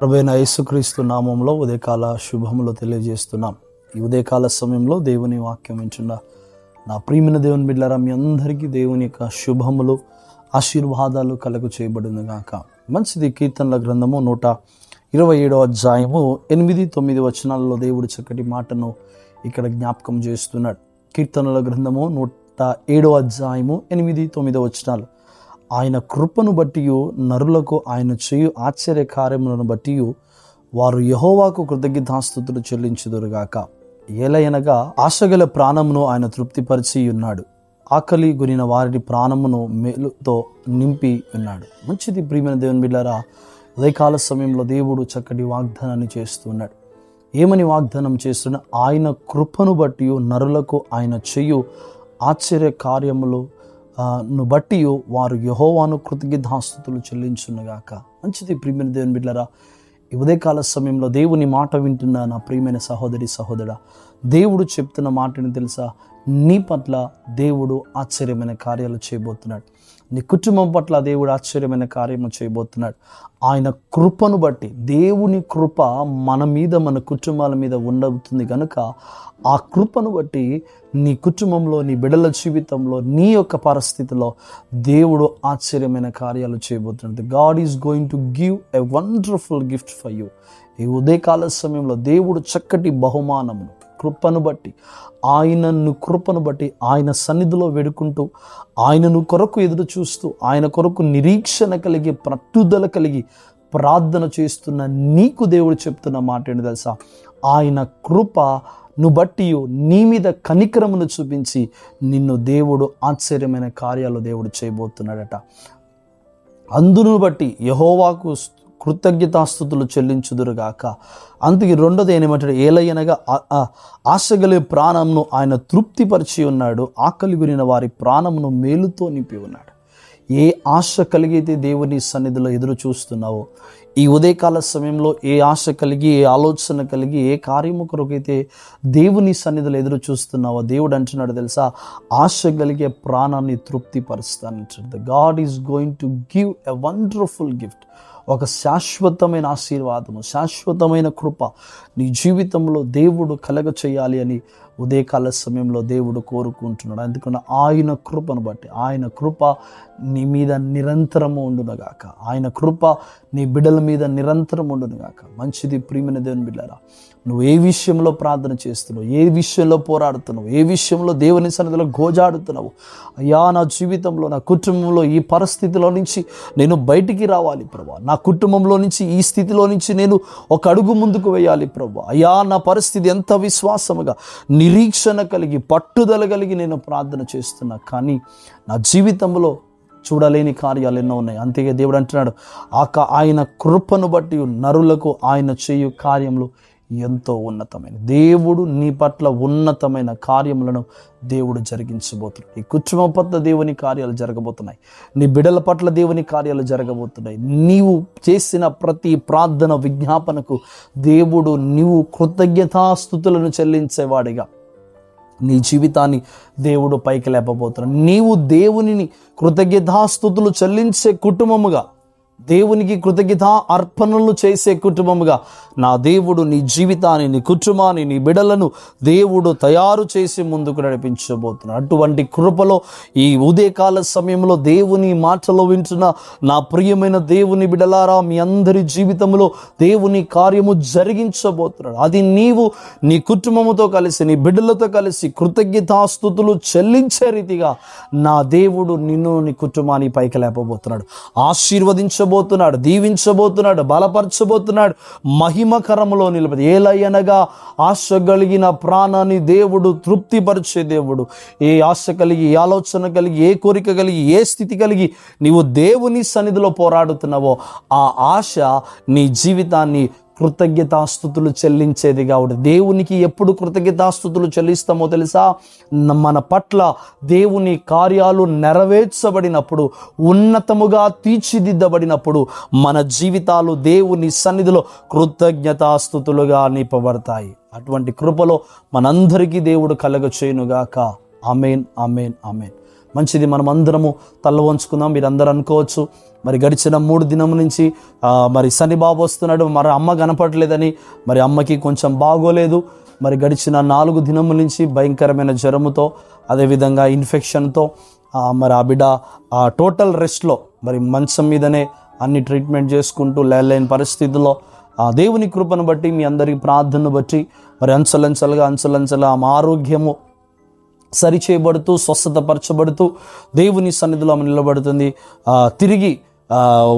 ప్రభువైన యేసుక్రీస్తు నామంలో ఉదయకాల శుభములు తెలియజేస్తున్నాం. ఈ ఉదయకాల సమయంలో దేవుని వాక్యం వింటున్న నా ప్రియమైన దేవుని బిడ్డలారా, మీ అందరికీ దేవుని యొక్క శుభములు ఆశీర్వాదాలు కలుగు చేయబడును గాక. మంచిది. కీర్తనల గ్రంథము 127వ అధ్యాయము 8-9 వచనాలలో దేవుడు చక్కటి మాటను ఇక్కడ జ్ఞాపకం చేస్తున్నాడు. కీర్తనల గ్రంథము 107వ అధ్యాయము 8-9 వచనాలు. ఆయన కృపను బట్టి నరులకు ఆయన చేయు ఆశ్చర్య కార్యములను బట్టి వారు యెహోవాకు కృతజ్ఞతాస్తుతులు చెల్లించుదురుగాక. ఏలయనగా ఆశగల ప్రాణమును ఆయన తృప్తిపరిచి ఉన్నాడు, ఆకలి గురిన వారి ప్రాణమును మేలుతో నింపి ఉన్నాడు. మంచిది. ప్రియమైన దేవుని బిడ్డలారా, ఉదయకాల సమయంలో దేవుడు చక్కటి వాగ్దానాన్ని చేస్తున్నాడు. ఏమని వాగ్దానం చేస్తున్నా? ఆయన కృపను బట్టి నరులకు ఆయన చేయు ఆశ్చర్య కార్యములు బట్టి వారు యెహోవాను కృతజ్ఞతాస్తుతులు చెల్లించునుగాక. మంచిది. ప్రియమైన దేవుని బిడ్డలారా, ఈ ఉదయకాల సమయంలో దేవుని మాట వింటున్న నా ప్రియమైన సహోదరి సహోదరా, దేవుడు చెప్తున్న మాటని తెలుసా? నీ పట్ల దేవుడు ఆశ్చర్యమైన కార్యాలు చేయబోతున్నాడు. నీ కుటుంబం పట్ల దేవుడు ఆశ్చర్యమైన కార్యము చేయబోతున్నాడు. ఆయన కృపను బట్టి, దేవుని కృప మన మీద మన కుటుంబాల మీద ఉండబోతుంది కనుక ఆ కృపను బట్టి నీ కుటుంబంలో, నీ బిడ్డల జీవితంలో, నీ యొక్క పరిస్థితిలో దేవుడు ఆశ్చర్యమైన కార్యాలు చేయబోతున్నాడు. God is going to give a wonderful gift for you. ఈ ఉదయకాల సమయంలో దేవుడు చక్కటి బహుమానమును కృపను బట్టి, ఆయనను కృపను బట్టి ఆయన సన్నిధిలో వేడుకుంటూ, ఆయనను కొరకు ఎదురు చూస్తూ, ఆయన కొరకు నిరీక్షణ కలిగి, పట్టుదల కలిగి ప్రార్థన చేస్తున్న నీకు దేవుడు చెప్తున్న మాట ఏంటి తెలుసా? ఆయన కృపను బట్టి నీ మీద కనికరమును చూపించి నిన్ను దేవుడు ఆశ్చర్యమైన కార్యాలు దేవుడు చేయబోతున్నాడట. అందును బట్టి యెహోవాకు కృతజ్ఞతాస్తుతులు చెల్లించుదురుగాక. అందుకే రెండోది ఏమంటాడు? ఏలయనగా ఆశగలే ప్రాణంను ఆయన తృప్తిపరిచి ఉన్నాడు, ఆకలి గురిన వారి ప్రాణమును మేలుతో నింపి ఉన్నాడు. ఏ ఆశ కలిగితే దేవుని సన్నిధిలో ఎదురు చూస్తున్నావో, ఈ ఉదయకాల సమయంలో ఏ ఆశ కలిగి, ఏ ఆలోచన కలిగి, ఏ కార్యము కొరకైతే దేవుని సన్నిధిలో ఎదురు చూస్తున్నావో, దేవుడు అంటున్నాడు తెలుసా? ఆశ కలిగే ప్రాణాన్ని తృప్తిపరుస్తానంటాడు. God is going to give a wonderful gift. ఒక శాశ్వతమైన ఆశీర్వాదము, శాశ్వతమైన కృప నీ జీవితంలో దేవుడు కలగ చేయాలి అని ఉదయకాల సమయంలో దేవుడు కోరుకుంటున్నాడు. అందుకని ఆయన కృపను బట్టి, ఆయన కృప నీ మీద నిరంతరము ఉండునుగాక. ఆయన కృప నీ బిడ్డల మీద నిరంతరం ఉండునుగాక. మంచిది. ప్రియమైన దేవుని బిడ్డలారా, నువ్వు ఏ విషయంలో ప్రార్థన చేస్తున్నావు, ఏ విషయంలో పోరాడుతున్నావు, ఏ విషయంలో దేవుని సన్నిధిలో గోజాడుతున్నావు? అయ్యా, నా జీవితంలో, నా కుటుంబంలో ఈ పరిస్థితిలో నుంచి నేను బయటికి రావాలి ప్రభువా, నా కుటుంబంలో నుంచి ఈ స్థితిలో నుంచి నేను ఒక అడుగు ముందుకు వేయాలి ప్రభువా. అయ్యా, నా పరిస్థితి ఎంత విశ్వాసముగా, నిరీక్షణ కలిగి, పట్టుదల కలిగి నేను ప్రార్థన చేస్తున్నా, కానీ నా జీవితంలో చూడలేని కార్యాలు ఎన్నో ఉన్నాయి. అంతే దేవుడు అంటున్నాడు, ఆయన కృపను బట్టి నరులకు ఆయన చేయు కార్యములు ఎంతో ఉన్నతమైన. దేవుడు నీ పట్ల ఉన్నతమైన కార్యములను దేవుడు జరిగించబోతున్నాడు. ఈ కుటుంబం పట్ల దేవుని కార్యాలు జరగబోతున్నాయి. నీ బిడ్డల పట్ల దేవుని కార్యాలు జరగబోతున్నాయి. నీవు చేసిన ప్రతి ప్రార్థన విజ్ఞాపనకు దేవుడు నీవు కృతజ్ఞతాస్తుతులను చెల్లించేవాడిగా నీ జీవితాన్ని దేవుడు పైకి లేపబోతున్నాడు. నీవు దేవునిని కృతజ్ఞతాస్తుతులు చెల్లించే కుటుంబముగా, దేవునికి కృతజ్ఞత అర్పణలు చేసే కుటుంబముగా నా దేవుడు నీ జీవితాన్ని, నీ కుటుంబాన్ని, నీ బిడ్డలను దేవుడు తయారు చేసి ముందుకు నడిపించబోతున్నాడు. అటువంటి కృపలో ఈ ఉదయకాల సమయంలో దేవుని మాటలో వింటున్న నా ప్రియమైన దేవుని బిడ్డలారా, మీ అందరి జీవితంలో దేవుని కార్యము జరిగించబోతున్నాడు. అది నీవు నీ కుటుంబముతో కలిసి, నీ బిడ్డలతో కలిసి కృతజ్ఞతాస్తుతులు చెల్లించే రీతిగా నా దేవుడు నిన్ను, నీ కుటుంబాన్ని పైకి లేపబోతున్నాడు, ఆశీర్వదించబోతున్నాడు, దీవించబోతున్నాడు, బలపరచబోతున్నాడు, మహిమకరములో నిలబడి. ఏలయనగా ఆశ కలిగిన ప్రాణాన్ని దేవుడు తృప్తిపరిచే దేవుడు. ఏ ఆశ కలిగి, ఏ ఆలోచన కలిగి, ఏ కోరిక కలిగి, ఏ స్థితి కలిగి నీవు దేవుని సన్నిధిలో పోరాడుతున్నావో ఆ ఆశ నీ జీవితాన్ని కృతజ్ఞతాస్తుతులు చెల్లించేదిగా ఉంటుంది. దేవునికి ఎప్పుడు కృతజ్ఞతాస్తుతులు చెల్లిస్తామో తెలుసా? మన పట్ల దేవుని కార్యాలు నెరవేర్చబడినప్పుడు, ఉన్నతముగా తీర్చిదిద్దబడినప్పుడు మన జీవితాలు దేవుని సన్నిధిలో కృతజ్ఞతాస్తుతులుగా నింపబడతాయి. అటువంటి కృపలో మనందరికీ దేవుడు కలగ చేయునుగాక. ఆమేన్, ఆమేన్, ఆమేన్. మంచిది. మనం అందరము తల వంచుకుందాం. మీరందరూ అనుకోవచ్చు, మరి గడిచిన 3 దినం నుంచి మరి సని బాబు వస్తున్నాడు, మరి అమ్మ కనపడలేదని, మరి అమ్మకి కొంచెం బాగోలేదు. మరి గడిచిన 4 దినముల నుంచి భయంకరమైన జ్వరముతో, అదేవిధంగా ఇన్ఫెక్షన్తో మరి ఆ బిడ్డ టోటల్ రెస్ట్లో, మరి మంచం మీదనే అన్ని ట్రీట్మెంట్ చేసుకుంటూ లేని పరిస్థితుల్లో దేవుని కృపను బట్టి, మీ అందరి ప్రార్థనను బట్టి మరి అంచెలంచెలుగా ఆమె ఆరోగ్యము సరిచేయబడుతూ, స్వస్థతపరచబడుతూ దేవుని సన్నిధిలో ఆమె నిలబడుతుంది. తిరిగి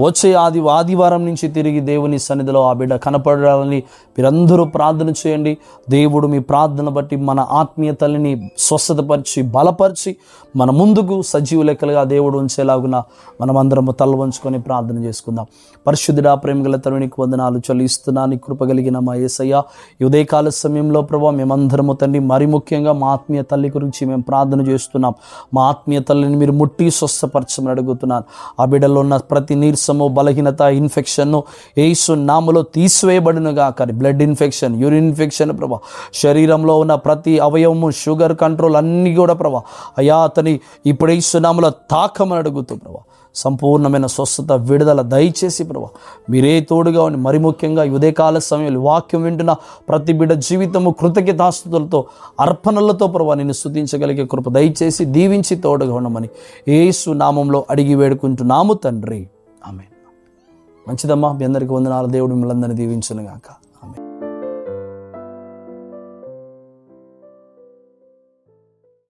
వచ్చే ఆదివారం నుంచి తిరిగి దేవుని సన్నిధిలో ఆ బిడ్డ కనపడాలని మీరందరూ ప్రార్థన చేయండి. దేవుడు మీ ప్రార్థన బట్టి మన ఆత్మీయతల్ని స్వస్థతపరిచి బలపరిచి మన ముందుకు సజీవ లెక్కలుగా దేవుడు ఉంచేలాగున మనమందరము తల వంచుకొని ప్రార్థన చేసుకుందాం. పరిశుద్ధుడా, ప్రేమగల తండ్రికి వందనాలు చెల్లిస్తున్నాను. కృప కలిగిన మా యేసయ్య, ఈ ఉదయకాల సమయంలో ప్రభావ మేమందరము తండ్రి, మరి ముఖ్యంగా మా ఆత్మీయ తల్లి గురించి మేము ప్రార్థన చేస్తున్నాం. మా ఆత్మీయ తల్లిని మీరు ముట్టి స్వస్థపరచమని అడుగుతున్నాను. ఆ బిడ్డలో ఉన్న ప్రతి నీరసము, బలహీనత, ఇన్ఫెక్షన్ను యేసు నామములో తీసివేయబడునుగా. కానీ బ్లడ్ ఇన్ఫెక్షన్, యూరిన్ ఇన్ఫెక్షన్ ప్రభా, శరీరంలో ఉన్న ప్రతి అవయవము, షుగర్ కంట్రోల్ అన్నీ కూడా ప్రభా అయా అతని ఇప్పుడు యేసు నామములో తాకమని అడుగుతూ ప్రభా సంపూర్ణమైన స్వస్థత, విడుదల దయచేసి ప్రభా మీరే తోడుగా ఉండి, మరి ముఖ్యంగా ఉదయకాల సమయంలో వాక్యం వింటున్న ప్రతి బిడ్డ జీవితము కృతజ్ఞతాస్తుతులతో, అర్పణలతో ప్రభా నిన్ను స్తుతించగలిగే కృప దయచేసి దీవించి తోడుగా ఉండమని యేసు నామంలో అడిగి వేడుకుంటున్నాము తండ్రి, ఆమేన్. మంచిదమ్మా, మీ అందరికీ వందనాలు. దేవుడు మిమ్మల్ని అందరినీ దీవించును గాక.